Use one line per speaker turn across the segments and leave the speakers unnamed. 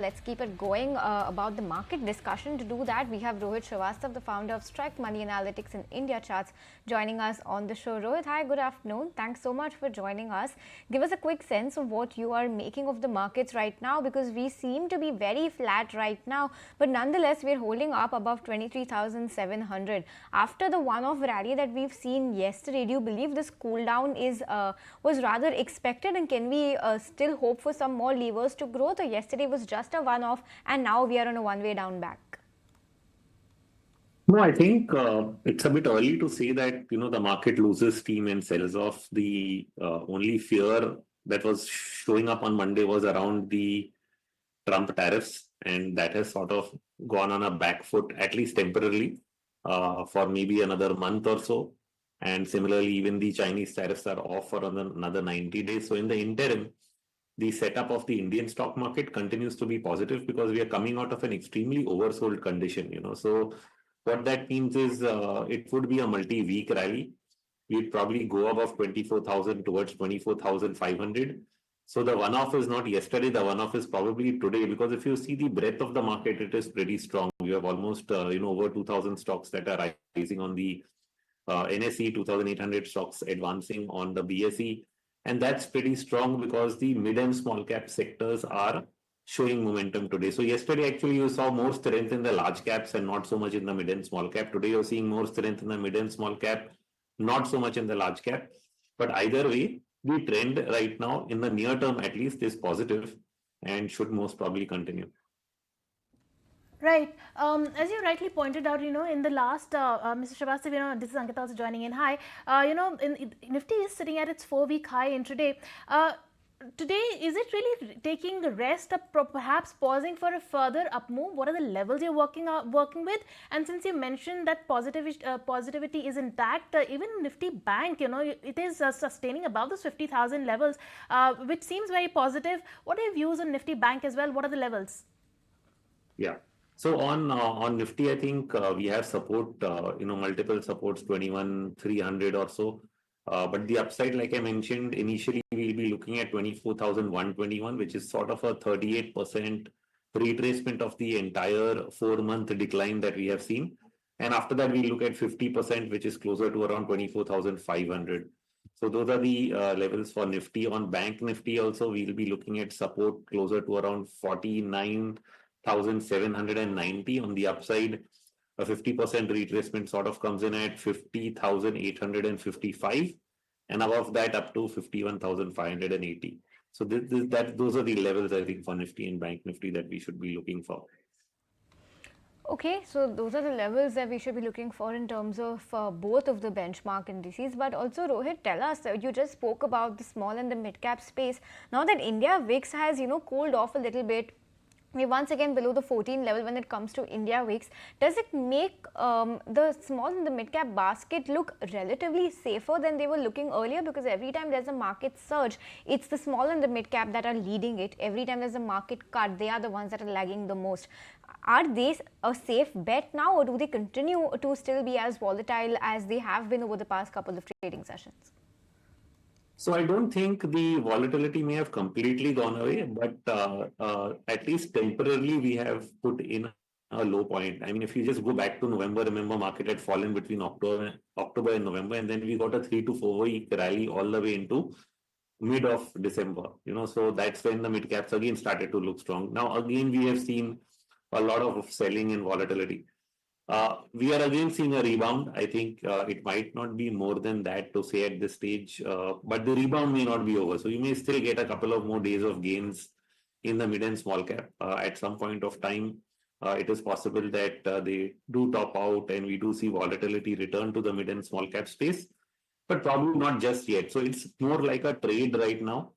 Let's keep it going about the market discussion. To do that, we have Rohit Srivastava, the founder of Strike Money Analytics and India Charts, joining us on the show. Rohit, hi, good afternoon. Thanks so much for joining us. Give us a quick sense of what you are making of the markets right now, because we seem to be very flat right now, but nonetheless, we're holding up above 23,700. After the one-off rally that we've seen yesterday, do you believe this cool down was rather expected, and can we still hope for some more levers to growth, or yesterday was just a one-off and now we are on a one-way down back?
No, I think it's a bit early to say that the market loses steam and sells off. The only fear that was showing up on Monday was around the Trump tariffs, and that has sort of gone on a back foot, at least temporarily, for maybe another month or so. And similarly, even the Chinese tariffs are off for another 90 days. So in the interim, the setup of the Indian stock market continues to be positive because we are coming out of an extremely oversold condition. So what that means is it would be a multi-week rally. We'd probably go above 24,000 towards 24,500. So the one-off is not yesterday, the one-off is probably today, because if you see the breadth of the market, it is pretty strong. You have almost over 2,000 stocks that are rising on the NSE, 2,800 stocks advancing on the BSE. And that's pretty strong because the mid and small cap sectors are showing momentum today. So yesterday, actually, you saw more strength in the large caps and not so much in the mid and small cap. Today, you're seeing more strength in the mid and small cap, not so much in the large cap. But either way, the trend right now, in the near term at least, is positive and should most probably continue.
Right. As you rightly pointed out, in the last, Mr. Shrivastava, this is Ankita also joining in. Hi. Nifty is sitting at its 4-week high intraday. Today, is it really taking a rest, or perhaps pausing for a further up move? What are the levels you're working with? And since you mentioned that positivity is intact, even Nifty Bank, it is sustaining above those 50,000 levels, which seems very positive. What are your views on Nifty Bank as well? What are the levels?
Yeah. So on Nifty, I think we have support, multiple supports, 21,300 or so. But the upside, like I mentioned, initially we'll be looking at 24,121, which is sort of a 38% retracement of the entire 4-month decline that we have seen. And after that, we look at 50%, which is closer to around 24,500. So those are the levels for Nifty. On Bank Nifty also, we'll be looking at support closer to around 49,790 on the upside. A 50% retracement sort of comes in at 50,855, and above that up to 51,580. So those are the levels, I think, for Nifty and Bank Nifty that we should be looking for.
Okay, so those are the levels that we should be looking for in terms of both of the benchmark indices. But also, Rohit, tell us, you just spoke about the small and the mid cap space. Now that India VIX has, cooled off a little bit, we're once again below the 14 level when it comes to India VIX. Does it make the small and the mid cap basket look relatively safer than they were looking earlier? Because every time there's a market surge, it's the small and the mid cap that are leading it. Every time there's a market cut, they are the ones that are lagging the most. Are they a safe bet now, or do they continue to still be as volatile as they have been over the past couple of trading sessions?
So I don't think the volatility may have completely gone away, but at least temporarily we have put in a low point. I mean, if you just go back to November, remember market had fallen between October and November, and then we got a 3 to 4 week rally all the way into mid of December. So that's when the mid caps again started to look strong. Now again we have seen a lot of selling and volatility. We are again seeing a rebound. I think it might not be more than that to say at this stage, but the rebound may not be over. So you may still get a couple of more days of gains in the mid and small cap. At some point of time, it is possible that they do top out and we do see volatility return to the mid and small cap space, but probably not just yet. So it's more like a trade right now.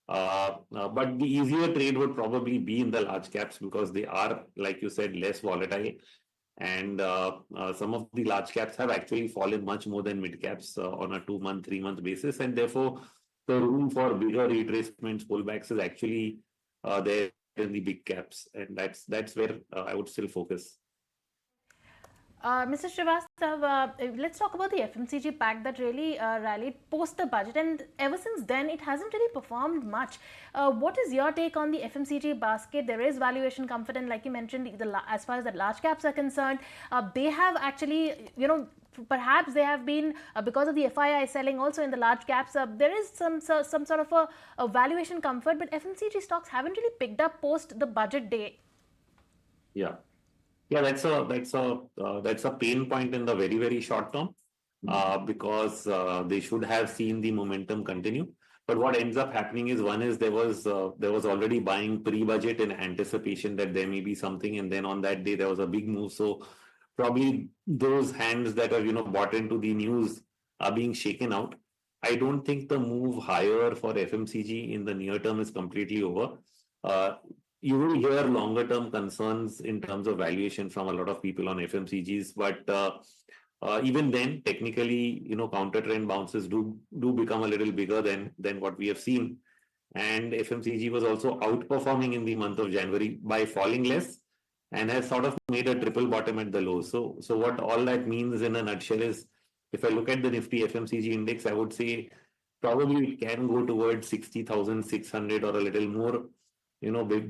But the easier trade would probably be in the large caps because they are, like you said, less volatile. And some of the large caps have actually fallen much more than mid caps on a 2-month, 3-month basis. And therefore, the room for bigger retracements, pullbacks is actually there in the big caps. And that's where I would still focus.
Mr. Srivastava, let's talk about the FMCG pack that really rallied post the budget, and ever since then, it hasn't really performed much. What is your take on the FMCG basket? There is valuation comfort, and like you mentioned, as far as the large caps are concerned, they have actually, perhaps they have been because of the FII selling also in the large caps. There is some sort of a valuation comfort, but FMCG stocks haven't really picked up post the budget day.
Yeah. Yeah, that's a pain point in the very short term, because they should have seen the momentum continue. But what ends up happening is, one is there was already buying pre-budget in anticipation that there may be something, and then on that day there was a big move. So probably those hands that are bought into the news are being shaken out. I don't think the move higher for FMCG in the near term is completely over. Uh, you will hear longer term concerns in terms of valuation from a lot of people on FMCGs, but even then, technically, counter trend bounces do become a little bigger than what we have seen. And FMCG was also outperforming in the month of January by falling less, and has sort of made a triple bottom at the low. So what all that means in a nutshell is, if I look at the Nifty FMCG index, I would say probably it can go towards 60,600 or a little more,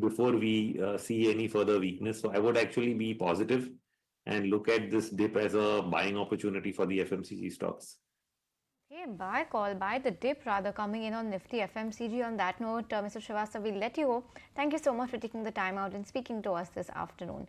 before we see any further weakness. So I would actually be positive and look at this dip as a buying opportunity for the FMCG stocks.
Okay, buy call, buy the dip rather, coming in on Nifty FMCG. On that note, Mr. Srivastava, we'll let you go. Thank you so much for taking the time out and speaking to us this afternoon.